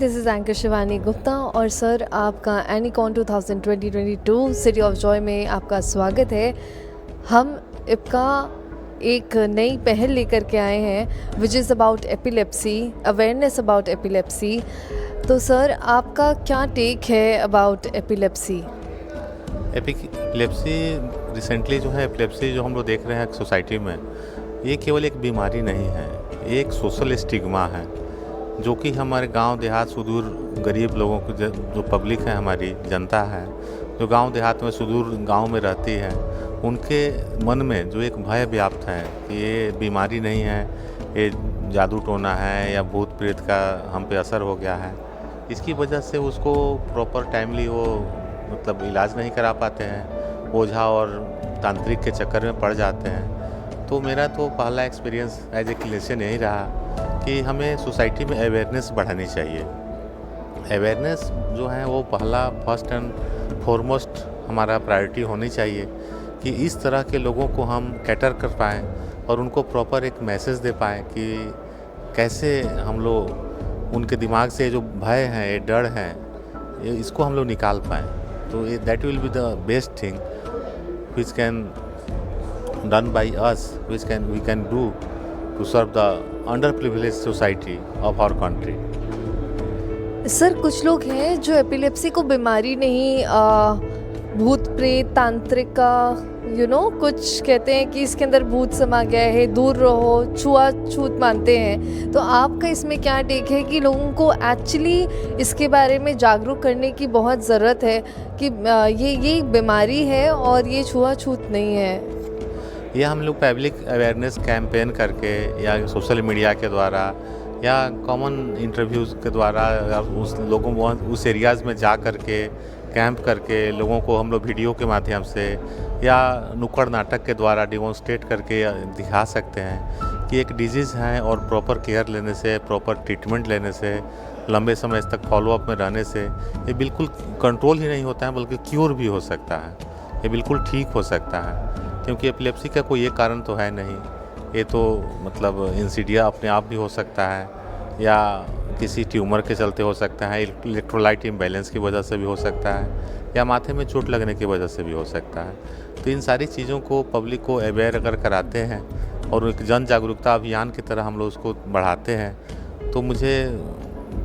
This is anchor Shivani Gupta और sir आपका एनीकॉन 2022 city of Joy में आपका स्वागत है। हम इप्का एक नई पहल लेकर के आए हैं which is about epilepsy, awareness about epilepsy. तो सर आपका क्या टेक है अबाउट एपिलेप्सी? एपिलेप्सी रिसेंटली जो है एपिलेप्सी जो हम लोग देख रहे हैं सोसाइटी में, ये केवल एक बीमारी नहीं है, ये एक सोशल स्टिग्मा है जो कि हमारे गांव देहात सुदूर गरीब लोगों को जो पब्लिक है, हमारी जनता है जो गांव देहात में सुदूर गांव में रहती है, उनके मन में जो एक भय व्याप्त है कि ये बीमारी नहीं है, ये जादू टोना है या भूत प्रेत का हम पे असर हो गया है। इसकी वजह से उसको प्रॉपर टाइमली वो मतलब इलाज नहीं करा पाते हैं, ओझा और तांत्रिक के चक्कर में पड़ जाते हैं। तो मेरा तो पहला एक्सपीरियंस एज ए क्लिनिशियन यही रहा कि हमें सोसाइटी में अवेयरनेस बढ़ानी चाहिए। अवेयरनेस जो है वो पहला फर्स्ट एंड फॉरमोस्ट हमारा प्रायोरिटी होनी चाहिए कि इस तरह के लोगों को हम कैटर कर पाएँ और उनको प्रॉपर एक मैसेज दे पाएँ कि कैसे हम लोग उनके दिमाग से जो भय है, ये डर है, इसको हम लोग निकाल पाएँ। तो that will be the best thing which can done by us, which we can do to serve the underprivileged society of our country. Sir कुछ लोग हैं जो एपिलेप्सी को बीमारी नहीं, भूत प्रेत तांत्रिक का कुछ कहते हैं कि इसके अंदर भूत समा गया है, दूर रहो, छुआछूत मानते हैं। तो आपका इसमें क्या टेक है कि लोगों को एक्चुअली इसके बारे में जागरूक करने की बहुत ज़रूरत है कि ये बीमारी है और ये छुआछूत नहीं है? ये हम लोग पब्लिक अवेयरनेस कैंपेन करके या सोशल मीडिया के द्वारा या कॉमन इंटरव्यूज़ के द्वारा या उस लोगों उस एरियाज़ में जा कर के कैंप करके लोगों को हम लोग वीडियो के माध्यम से या नुक्कड़ नाटक के द्वारा डिमॉन्स्ट्रेट करके दिखा सकते हैं कि एक डिजीज़ है और प्रॉपर केयर लेने से, प्रॉपर ट्रीटमेंट लेने से, लंबे समय तक फॉलोअप में रहने से ये बिल्कुल कंट्रोल ही नहीं होता है बल्कि क्योर भी हो सकता है, ये बिल्कुल ठीक हो सकता है। क्योंकि एपिलेप्सी का कोई एक कारण तो है नहीं, ये तो मतलब इंसीडिया अपने आप भी हो सकता है या किसी ट्यूमर के चलते हो सकता है, इलेक्ट्रोलाइट इम्बैलेंस की वजह से भी हो सकता है या माथे में चोट लगने की वजह से भी हो सकता है। तो इन सारी चीज़ों को पब्लिक को अवेयर अगर कराते हैं और एक जन जागरूकता अभियान की तरह हम लोग उसको बढ़ाते हैं तो मुझे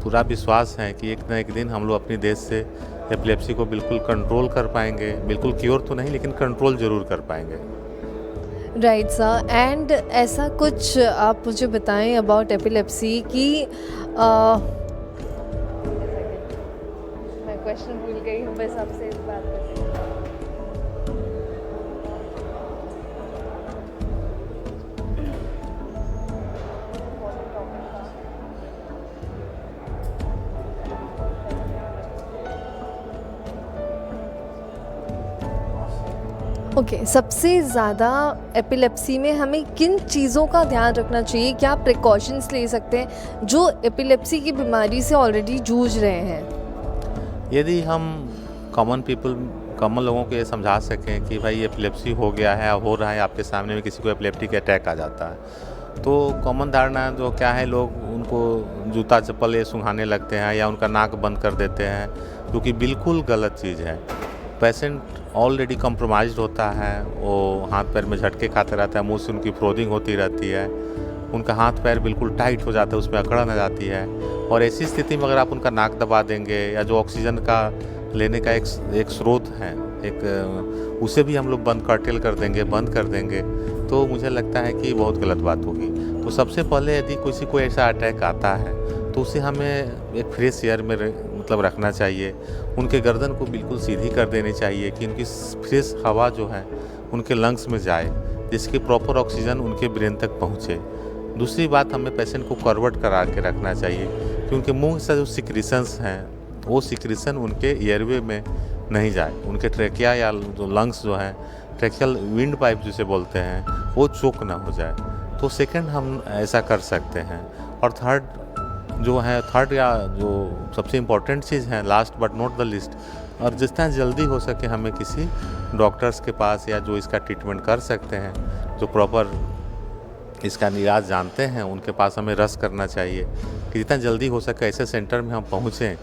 पूरा विश्वास है कि एक न एक दिन हम लोग अपने देश से एपिलेप्सी को बिल्कुल कंट्रोल कर पाएंगे। बिल्कुल क्योर तो नहीं लेकिन कंट्रोल ज़रूर कर पाएंगे। Right sir. एंड ऐसा कुछ आप मुझे बताएं अबाउट एपिलेप्सी कि मैं क्वेश्चन भूल गई हूँ, बस आपसे इस बात पर। ओके, सबसे ज़्यादा एपिलेप्सी में हमें किन चीज़ों का ध्यान रखना चाहिए? क्या प्रिकॉशंस ले सकते हैं जो एपिलेप्सी की बीमारी से ऑलरेडी जूझ रहे हैं? यदि हम कॉमन लोगों को ये समझा सकें कि भाई एपिलेप्सी हो गया है, हो रहा है, आपके सामने में किसी को एपिलेप्टिक अटैक आ जाता है तो कॉमन धारणा जो क्या है, लोग उनको जूता चप्पल ये सुंघाने लगते हैं या उनका नाक बंद कर देते हैं, जो कि बिल्कुल गलत चीज़ है। पेशेंट ऑलरेडी कॉम्प्रोमाइज्ड होता है, वो हाथ पैर में झटके खाते रहता है, मुंह से उनकी फ्रोदिंग होती रहती है, उनका हाथ पैर बिल्कुल टाइट हो जाता है, उसमें अकड़न आ जाती है। और ऐसी स्थिति में अगर आप उनका नाक दबा देंगे या जो ऑक्सीजन का लेने का एक स्रोत है, उसे भी हम लोग कर्टेल कर देंगे, बंद कर देंगे, तो मुझे लगता है कि बहुत गलत बात होगी। तो सबसे पहले यदि किसी को ऐसा अटैक आता है तो उसे हमें एक फ्रेश एयर में मतलब रखना चाहिए, उनके गर्दन को बिल्कुल सीधी कर देनी चाहिए कि उनकी फ्रेश हवा जो है उनके लंग्स में जाए, जिसकी प्रॉपर ऑक्सीजन उनके ब्रेन तक पहुँचे। दूसरी बात, हमें पेशेंट को करवट करा के रखना चाहिए कि उनके मुंह से जो सिक्रीशंस हैं वो सिक्रीशन उनके एयरवे में नहीं जाए, उनके ट्रेकिया या जो लंग्स जो हैं, ट्रेकियल विंड पाइप जिसे बोलते हैं, वो चोक ना हो जाए। तो सेकंड हम ऐसा कर सकते हैं। और थर्ड या जो सबसे इम्पोर्टेंट चीज़ है, last but not the list, और जितना जल्दी हो सके हमें किसी डॉक्टर्स के पास या जो इसका ट्रीटमेंट कर सकते हैं, जो प्रॉपर इसका इलाज जानते हैं, उनके पास हमें रश करना चाहिए कि जितना जल्दी हो सके ऐसे सेंटर में हम पहुँचें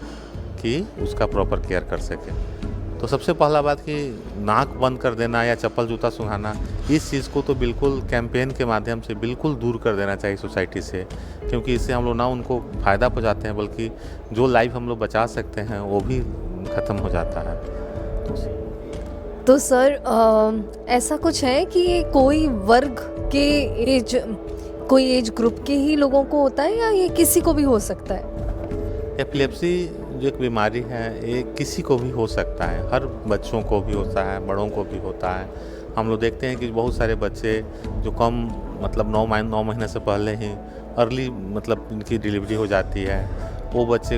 कि उसका प्रॉपर केयर कर सकें। तो सबसे पहला बात कि नाक बंद कर देना या चप्पल जूता सूंघाना, इस चीज़ को तो बिल्कुल कैंपेन के माध्यम से बिल्कुल दूर कर देना चाहिए सोसाइटी से, क्योंकि इससे हम लोग ना उनको फ़ायदा पहुँचाते हैं बल्कि जो लाइफ हम लोग बचा सकते हैं वो भी ख़त्म हो जाता है। तो सर ऐसा कुछ है कि ये कोई वर्ग के एज कोई एज ग्रुप के ही लोगों को होता है या ये किसी को भी हो सकता है? एपिलेप्सी जो एक बीमारी है ये किसी को भी हो सकता है, हर बच्चों को भी होता है, बड़ों को भी होता है। हम लोग देखते हैं कि बहुत सारे बच्चे जो कम मतलब 9 महीने से पहले ही अर्ली मतलब इनकी डिलीवरी हो जाती है, वो बच्चे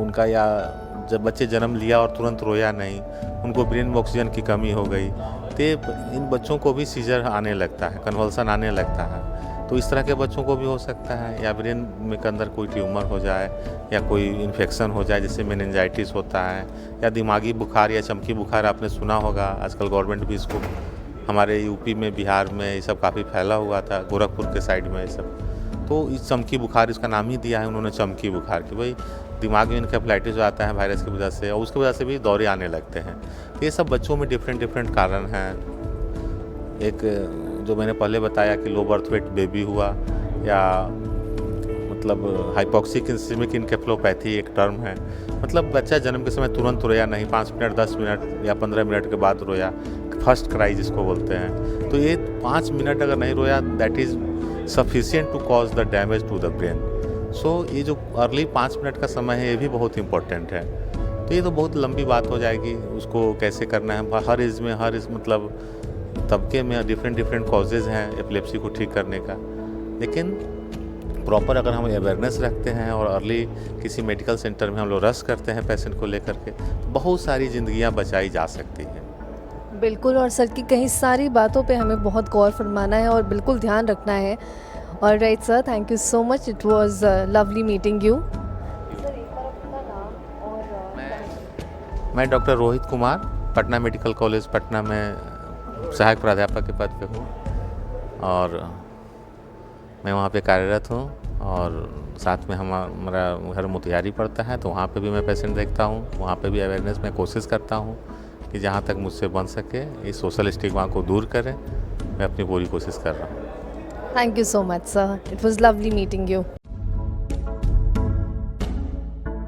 उनका या जब बच्चे जन्म लिया और तुरंत रोया नहीं, उनको ब्रेन में ऑक्सीजन की कमी हो गई, तो इन बच्चों को भी सीजर आने लगता है, कन्वल्सन आने लगता है। तो इस तरह के बच्चों को भी हो सकता है, या ब्रेन में के अंदर कोई ट्यूमर हो जाए या कोई इन्फेक्शन हो जाए जिससे मेनिंजाइटिस होता है, या दिमागी बुखार या चमकी बुखार आपने सुना होगा। आजकल गवर्नमेंट भी इसको हमारे यूपी में, बिहार में ये सब काफ़ी फैला हुआ था, गोरखपुर के साइड में ये सब। तो इस चमकी बुखार, इसका नाम ही दिया है उन्होंने चमकी बुखार, कि भाई दिमाग में इनकेफेलाइटिस जो आता है वायरस की वजह से, और उसकी वजह से भी दौरे आने लगते हैं। तो ये सब बच्चों में डिफरेंट कारण हैं। एक जो मैंने पहले बताया कि लो बर्थ वेट बेबी हुआ, या मतलब हाइपोक्सिक इस्केमिक इनकेफेलोपैथी एक टर्म है, मतलब बच्चा जन्म के समय तुरंत रोया नहीं, 5 मिनट 10 मिनट या 15 मिनट के बाद रोया, फर्स्ट क्राई जिसको बोलते हैं। तो ये 5 मिनट अगर नहीं रोया, that is sufficient to cause the damage to the brain. So ये जो अर्ली 5 मिनट का समय है ये भी बहुत इंपॉर्टेंट है। तो ये तो बहुत लंबी बात हो जाएगी, उसको कैसे करना है। हर एज में मतलब तबके में डिफरेंट कॉजेज़ हैं एपिलेप्सी को ठीक करने का, लेकिन प्रॉपर अगर हम अवेयरनेस रखते हैं और अर्ली किसी मेडिकल सेंटर में हम लोग रश करते हैं पेशेंट को लेकर के, बहुत सारी ज़िंदगियां बचाई जा सकती हैं। बिल्कुल, और सर की कहीं सारी बातों पे हमें बहुत गौर फरमाना है और बिल्कुल ध्यान रखना है। और right sir, thank you so much, it was lovely meeting you. Sir एक बार अपना नाम और मैं doctor Rohit Kumar, Patna medical college Patna में सहायक प्राध्यापक के पद पे हूँ, और मैं वहाँ पे कार्यरत हूँ। और साथ में हमारा घर मोतिहारी पड़ता है, तो वहाँ पे भी मैं पेशेंट देखता हूँ। वहाँ पे भी अवेयरनेस में कोशिश करता हूँ कि जहाँ तक मुझसे बन सके इस सोशल स्टिग्मा को दूर करें। मैं अपनी पूरी कोशिश कर रहा हूँ। Thank you so much sir, it was lovely meeting you.